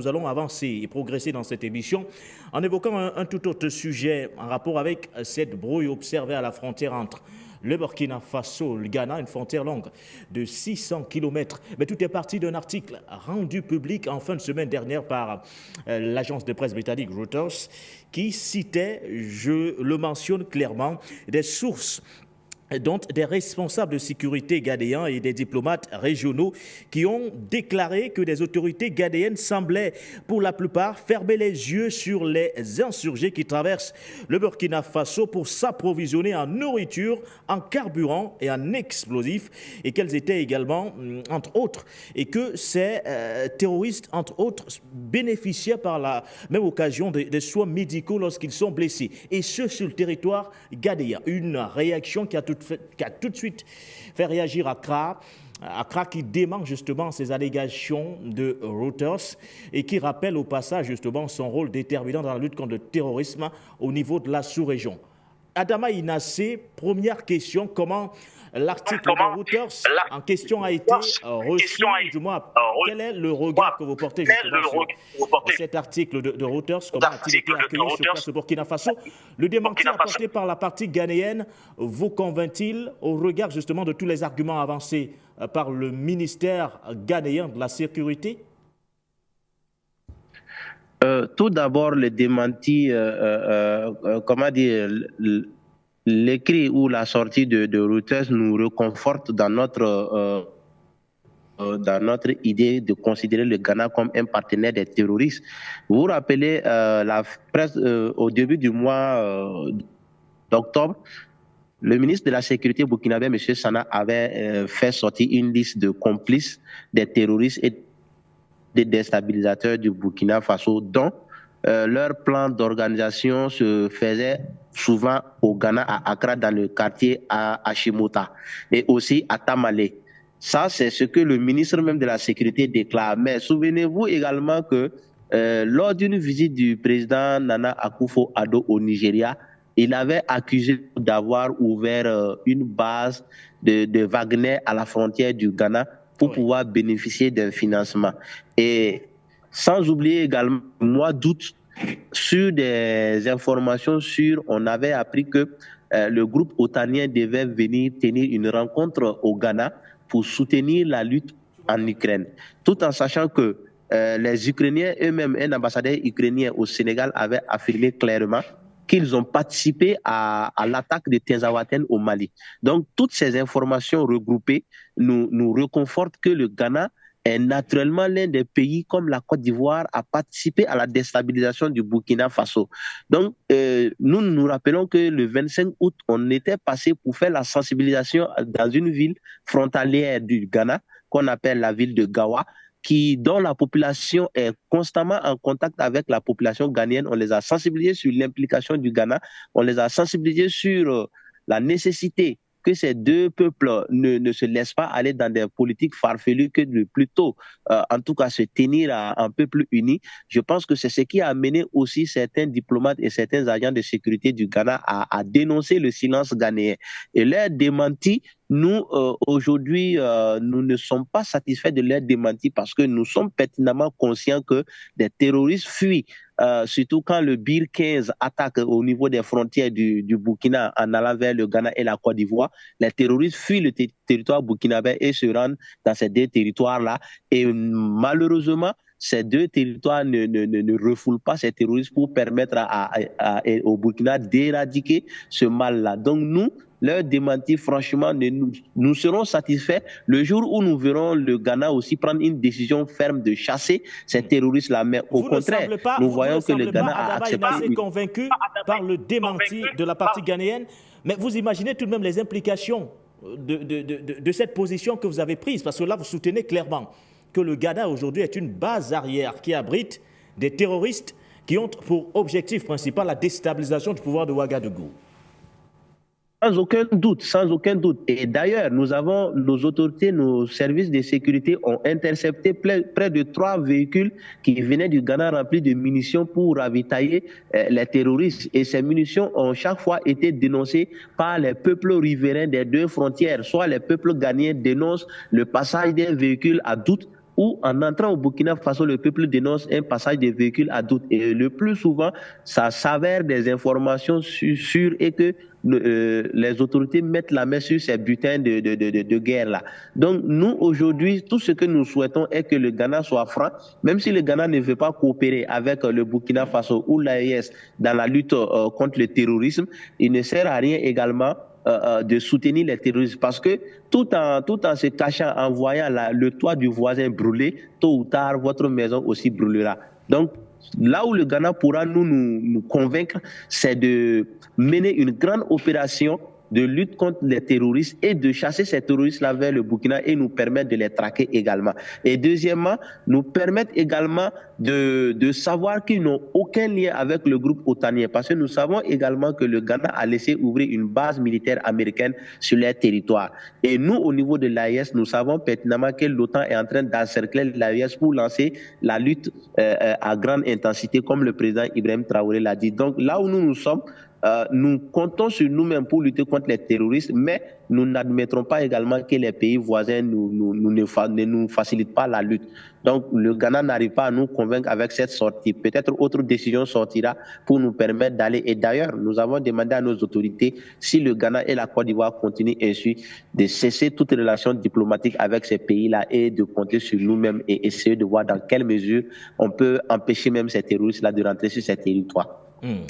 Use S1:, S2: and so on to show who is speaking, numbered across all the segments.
S1: nous allons avancer et progresser dans cette émission en évoquant un tout autre sujet en rapport avec cette brouille observée à la frontière entre le Burkina Faso, le Ghana, une frontière longue de 600 km. Mais tout est parti d'un article rendu public en fin de semaine dernière par l'agence de presse britannique Reuters qui citait, je le mentionne clairement, des sources dont des responsables de sécurité ghanéens et des diplomates régionaux qui ont déclaré que des autorités ghanéennes semblaient pour la plupart fermer les yeux sur les insurgés qui traversent le Burkina Faso pour s'approvisionner en nourriture, en carburant et en explosifs, et qu'elles étaient également, entre autres, et que ces terroristes, entre autres, bénéficiaient par la même occasion des soins médicaux lorsqu'ils sont blessés, et ce sur le territoire ghanéen. Une réaction qui a tout de suite fait réagir Accra qui dément justement ces allégations de Reuters et qui rappelle au passage justement son rôle déterminant dans la lutte contre le terrorisme au niveau de la sous-région. Adama Inassé, première question, comment l'article de Reuters en question a été reçu, du moins, quel est le regard que vous portez justement sur cet article de Reuters, comment a-t-il été accueilli sur place au Burkina Faso? Le démenti apporté par la partie ghanéenne vous convainc-il au regard justement de tous les arguments avancés par le ministère ghanéen de la Sécurité?
S2: Tout d'abord, le démenti, comment dire, l'écrit ou la sortie de Reuters nous reconforte dans notre idée de considérer le Ghana comme un partenaire des terroristes. Vous vous rappelez, la presse, au début du mois d'octobre, le ministre de la Sécurité burkinabé, M. Sana, avait fait sortir une liste de complices des terroristes et des déstabilisateurs du Burkina Faso, dont leur plan d'organisation se faisait souvent au Ghana, à Accra, dans le quartier à Ashimota, et aussi à Tamale. Ça, c'est ce que le ministre même de la Sécurité déclare. Mais souvenez-vous également que lors d'une visite du président Nana Akufo-Addo au Nigeria, il avait accusé d'avoir ouvert une base de Wagner à la frontière du Ghana pour pouvoir bénéficier d'un financement. Et sans oublier également, mois d'août, sur des informations sûres, on avait appris que le groupe otanien devait venir tenir une rencontre au Ghana pour soutenir la lutte en Ukraine, tout en sachant que les Ukrainiens eux-mêmes, un ambassadeur ukrainien au Sénégal avait affirmé clairement qu'ils ont participé à l'attaque de Tinzaouaten au Mali. Donc, toutes ces informations regroupées nous reconfortent que le Ghana est naturellement l'un des pays, comme la Côte d'Ivoire, à participer à la déstabilisation du Burkina Faso. Donc, nous nous rappelons que le 25 août, on était passé pour faire la sensibilisation dans une ville frontalière du Ghana, qu'on appelle la ville de Gawa, dont la population est constamment en contact avec la population ghanéenne. On les a sensibilisés sur l'implication du Ghana, on les a sensibilisés sur la nécessité que ces deux peuples ne se laissent pas aller dans des politiques farfelues, que de plutôt, en tout cas, se tenir à un peuple uni. Je pense que c'est ce qui a amené aussi certains diplomates et certains agents de sécurité du Ghana à dénoncer le silence ghanéen. Et leur démenti, nous, aujourd'hui, nous ne sommes pas satisfaits de leur démenti parce que nous sommes pertinemment conscients que des terroristes fuient. Surtout quand le BIR 15 attaque au niveau des frontières du Burkina en allant vers le Ghana et la Côte d'Ivoire, les terroristes fuient le territoire burkinabé et se rendent dans ces deux territoires-là. Et malheureusement, ces deux territoires ne refoulent pas ces terroristes pour permettre au Burkina d'éradiquer ce mal-là. Donc nous, leur démenti, franchement, nous serons satisfaits le jour où nous verrons le Ghana aussi prendre une décision ferme de chasser ces terroristes-là. Mais au contraire, nous voyons que le Ghana a accepté...
S1: Vous convaincu par le démenti de la partie ghanéenne, mais vous imaginez tout de même les implications de cette position que vous avez prise, parce que là, vous soutenez clairement que le Ghana aujourd'hui est une base arrière qui abrite des terroristes qui ont pour objectif principal la déstabilisation du pouvoir de Ouagadougou.
S2: Sans aucun doute, sans aucun doute. Et d'ailleurs, nous avons, nos autorités, nos services de sécurité ont intercepté près de 3 véhicules qui venaient du Ghana remplis de munitions pour ravitailler les terroristes. Et ces munitions ont chaque fois été dénoncées par les peuples riverains des deux frontières. Soit les peuples ghanéens dénoncent le passage des véhicules à doute où en entrant au Burkina Faso, le peuple dénonce un passage des véhicules à doute. Et le plus souvent, ça s'avère des informations sûres et que les autorités mettent la main sur ces butins de guerre-là. Donc nous, aujourd'hui, tout ce que nous souhaitons est que le Ghana soit franc, même si le Ghana ne veut pas coopérer avec le Burkina Faso ou l'AES dans la lutte contre le terrorisme, il ne sert à rien également de soutenir les terroristes, parce que tout en se cachant, en voyant le toit du voisin brûler, tôt ou tard, votre maison aussi brûlera. Donc, là où le Ghana pourra nous convaincre, c'est de mener une grande opération de lutte contre les terroristes et de chasser ces terroristes-là vers le Burkina et nous permettre de les traquer également. Et deuxièmement, nous permettre également de savoir qu'ils n'ont aucun lien avec le groupe otanien, parce que nous savons également que le Ghana a laissé ouvrir une base militaire américaine sur leur territoire. Et nous, au niveau de l'AES, nous savons pertinemment que l'OTAN est en train d'encercler l'AES pour lancer la lutte à grande intensité, comme le président Ibrahim Traoré l'a dit. Donc là où nous sommes, nous comptons sur nous-mêmes pour lutter contre les terroristes, mais nous n'admettrons pas également que les pays voisins ne nous facilitent pas la lutte. Donc le Ghana n'arrive pas à nous convaincre avec cette sortie. Peut-être autre décision sortira pour nous permettre d'aller. Et d'ailleurs, nous avons demandé à nos autorités, si le Ghana et la Côte d'Ivoire continuent ainsi, de cesser toute relation diplomatique avec ces pays-là et de compter sur nous-mêmes et essayer de voir dans quelle mesure on peut empêcher même ces terroristes-là de rentrer sur ces territoires.
S1: On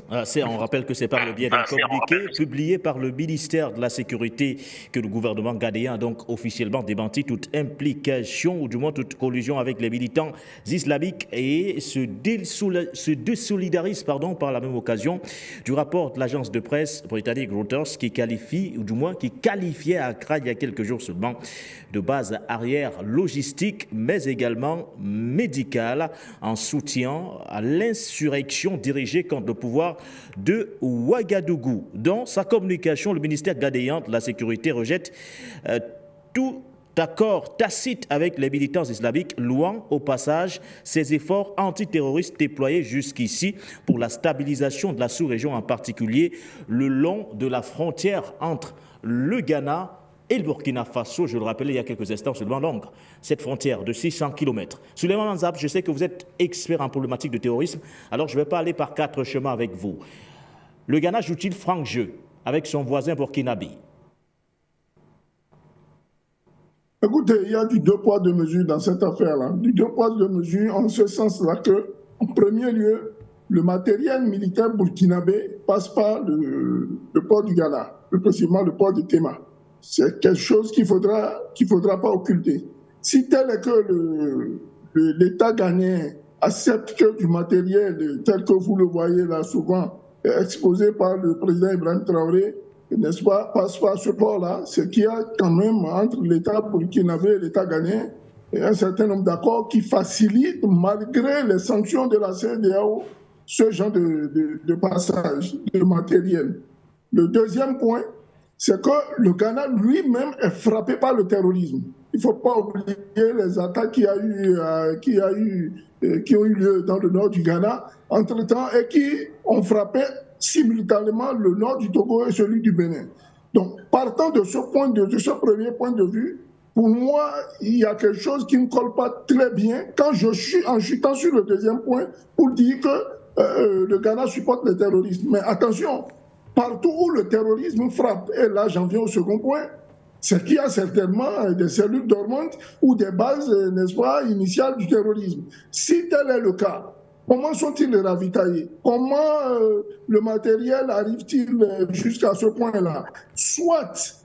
S1: rappelle que c'est par le biais d'un communiqué publié par le ministère de la Sécurité que le gouvernement ghanéen a donc officiellement démenti toute implication ou du moins toute collusion avec les militants islamiques et se désolidarise par la même occasion du rapport de l'agence de presse britannique Reuters qui qualifiait Accra il y a quelques jours seulement de base arrière logistique mais également médicale en soutien à l'insurrection dirigée contre le pouvoir de Ouagadougou. Dans sa communication, le ministère ghanéen de la Sécurité rejette tout accord tacite avec les militants islamiques, louant au passage ces efforts antiterroristes déployés jusqu'ici pour la stabilisation de la sous-région, en particulier le long de la frontière entre le Ghana et le Burkina Faso, je le rappelais il y a quelques instants, seulement longue, cette frontière de 600 km. Souleymane Manzab, je sais que vous êtes expert en problématique de terrorisme, alors je ne vais pas aller par 4 chemins avec vous. Le Ghana joue-t-il franc jeu avec son voisin burkinabé?
S3: Écoutez, il y a du 2 poids 2 mesures dans cette affaire-là. Du 2 poids 2 mesures en ce sens-là que, en premier lieu, le matériel militaire burkinabé passe par le port du Ghana, plus précisément le port de Tema. C'est quelque chose qu'il faudra pas occulter. Si tel est que l'État ghanéen accepte que du matériel tel que vous le voyez là souvent exposé par le président Ibrahim Traoré, n'est-ce pas, passe par ce port-là, c'est qu'il y a quand même entre l'État burkinabé et l'État ghanéen un certain nombre d'accords qui facilitent, malgré les sanctions de la CEDEAO, ce genre de passage de matériel. Le deuxième point, c'est que le Ghana lui-même est frappé par le terrorisme. Il ne faut pas oublier les attaques qui ont eu lieu dans le nord du Ghana entre-temps et qui ont frappé simultanément le nord du Togo et celui du Bénin. Donc, partant de ce premier point de vue, pour moi, il y a quelque chose qui ne colle pas très bien quand je suis en chutant sur le deuxième point pour dire que le Ghana supporte le terrorisme. Mais attention, partout où le terrorisme frappe, et là j'en viens au second point, c'est qu'il y a certainement des cellules dormantes ou des bases, n'est-ce pas, initiales du terrorisme. Si tel est le cas, comment sont-ils ravitaillés? Comment le matériel arrive-t-il jusqu'à ce point-là? Soit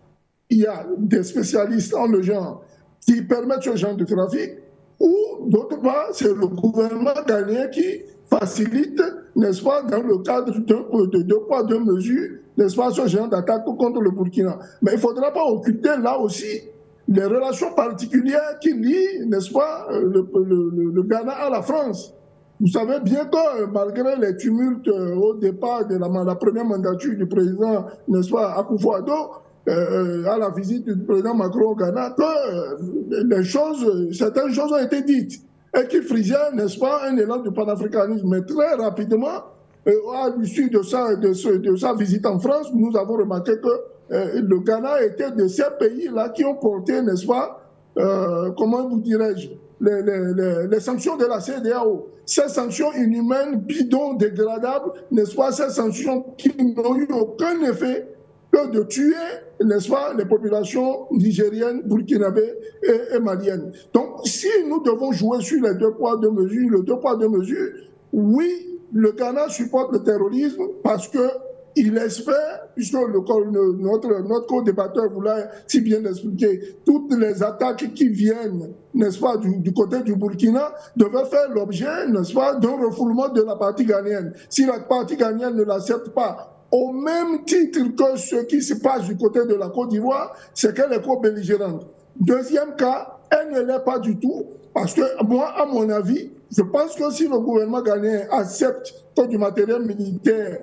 S3: il y a des spécialistes en le genre qui permettent ce genre de trafic, ou d'autre part, c'est le gouvernement ghanéen qui facilite, n'est-ce pas, dans le cadre de 2 poids 2 mesures, n'est-ce pas, ce genre d'attaque contre le Burkina. Mais il ne faudra pas occulter là aussi les relations particulières qui lient, n'est-ce pas, le Ghana à la France. Vous savez bien que malgré les tumultes au départ de la première mandature du président, n'est-ce pas, Akufo-Addo, à la visite du président Macron au Ghana, que certaines choses ont été dites et qui frisaient, n'est-ce pas, un élan du panafricanisme. Mais très rapidement, à l'issue de sa visite en France, nous avons remarqué que le Ghana était de ces pays-là qui ont porté, n'est-ce pas, comment vous dirais-je, les sanctions de la CEDEAO, ces sanctions inhumaines, bidons, dégradables, n'est-ce pas, ces sanctions qui n'ont eu aucun effet que de tuer, n'est-ce pas, les populations nigériennes, burkinabées et maliennes. Donc, si nous devons jouer sur les 2 poids, 2 mesures, le 2 poids, 2 mesures, oui, le Ghana supporte le terrorisme parce qu'il espère, puisque notre co-débatteur vous l'a si bien expliqué, toutes les attaques qui viennent, n'est-ce pas, du côté du Burkina, devaient faire l'objet, n'est-ce pas, d'un refoulement de la partie ghanéenne. Si la partie ghanéenne ne l'accepte pas, au même titre que ce qui se passe du côté de la Côte d'Ivoire, c'est qu'elle est co-belligérante. Deuxième cas, elle ne l'est pas du tout, parce que moi, à mon avis, je pense que si le gouvernement ghanéen accepte que du matériel militaire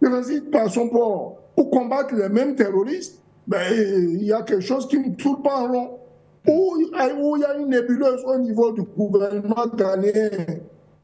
S3: transite par son port pour combattre les mêmes terroristes, ben, il y a quelque chose qui ne tourne pas en rond. Où il y a une nébuleuse au niveau du gouvernement ghanéen.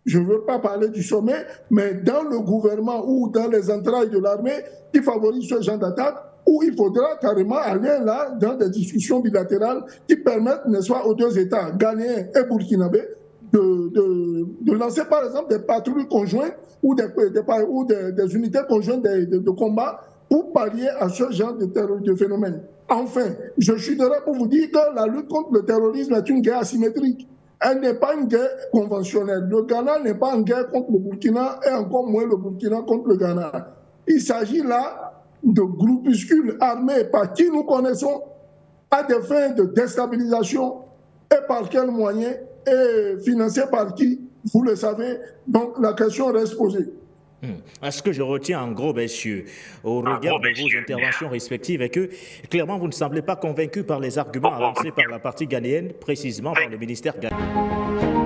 S3: Je ne veux pas parler du sommet, mais dans le gouvernement ou dans les entrailles de l'armée qui favorisent ce genre d'attaque, où il faudra carrément aller là dans des discussions bilatérales qui permettent, n'est-ce pas, aux 2 États, ghanéens et burkinabés, de lancer par exemple des patrouilles conjointes ou des unités conjointes de combat pour pallier à ce genre de phénomène. Enfin, je suis là pour vous dire que la lutte contre le terrorisme est une guerre asymétrique. Elle n'est pas une guerre conventionnelle. Le Ghana n'est pas en guerre contre le Burkina et encore moins le Burkina contre le Ghana. Il s'agit là de groupuscules armés par qui nous connaissons à des fins de déstabilisation et par quels moyens et financés par qui, vous le savez. Donc la question reste posée.
S1: Ce que je retiens en gros, messieurs, au regard de vos interventions respectives, est que clairement vous ne semblez pas convaincus par les arguments avancés par la partie ghanéenne, précisément par le ministère ghanéen.